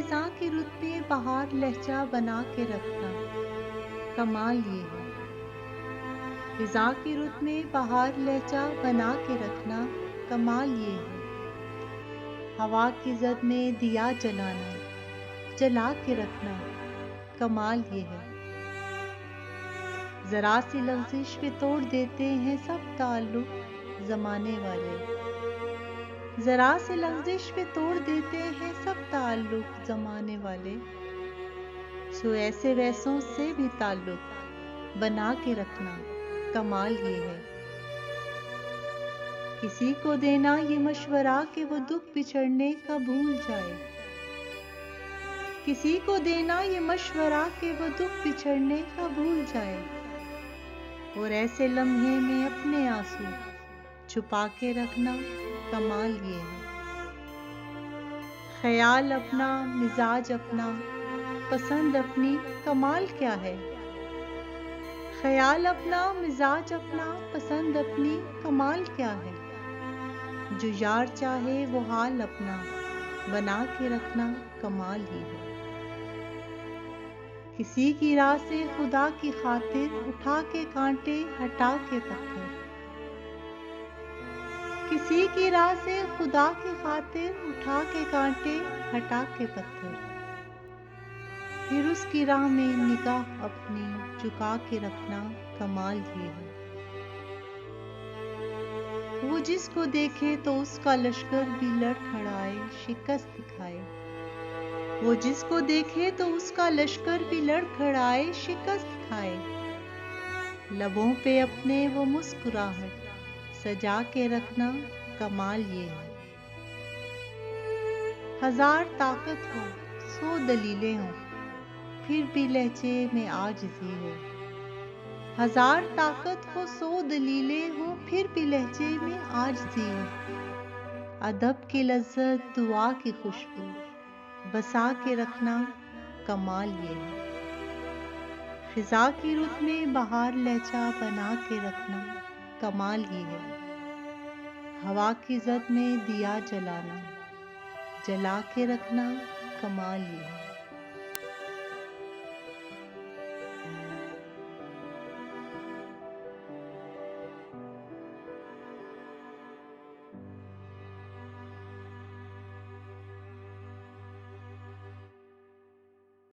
خزاں کی رت میں بہار لہجہ بنا کے رکھنا، کمال یہ ہے۔ خزاں کی رت میں بہار لہجہ بنا کے رکھنا، کمال یہ ہے۔ ہوا کی زد میں دیا جلانا، جلا کے رکھنا، کمال یہ ہے۔ ذرا سی لغزش پہ توڑ دیتے ہیں سب تعلق زمانے والے، ذرا سی لغزش پہ توڑ دیتے ہیں سب تعلق زمانے والے، سو ایسے ویسوں سے بھی تعلق بنا کے رکھنا، کمال یہ ہے۔ کسی کو دینا یہ مشورہ کہ وہ دکھ بچھڑنے کا بھول جائے، کسی کو دینا یہ مشورہ کہ وہ دکھ بچھڑنے کا بھول جائے، اور ایسے لمحے میں اپنے آنسو چھپا کے رکھنا، کمال یہ ہے۔ خیال اپنا، مزاج اپنا، پسند اپنی، کمال کیا ہے۔ خیال اپنا، مزاج اپنا، پسند اپنی، کمال کیا ہے۔ جو یار چاہے وہ حال اپنا بنا کے رکھنا، کمال ہی ہے۔ کسی کی راہ سے خدا کی خاطر اٹھا کے کانٹے ہٹا کے پتھر، کسی کی راہ سے خدا کی خاطر اٹھا کے کانٹے ہٹا کے پتھر، پھر اس کی راہ میں نگاہ اپنی جھکا کے رکھنا، کمال یہ ہے۔ وہ جس کو دیکھے تو اس کا لشکر بھی لڑکھڑائے شکست کھائے، وہ جس کو دیکھے تو اس کا لشکر بھی لڑکھڑائے شکست کھائے، لبوں پہ اپنے وہ مسکراہٹ سجا کے رکھنا، کمال یہ ہے۔ ہزار طاقت ہو، 100 دلیلیں ہوں، پھر بھی لہجے میں عاجزی ہو، ہزار طاقت ہو، 100 دلیلیں ہوں، پھر بھی لہجے میں عاجزی ہو، ادب کی لذت، دعا کی خوشبو بسا کے رکھنا، کمال یہ ہے۔ خزاں کی رت میں بہار لہجہ بنا کے رکھنا، کمال یہ ہے۔ ہوا کی زد میں دیا جلانا، جلا کے رکھنا، کمال یہ ہے۔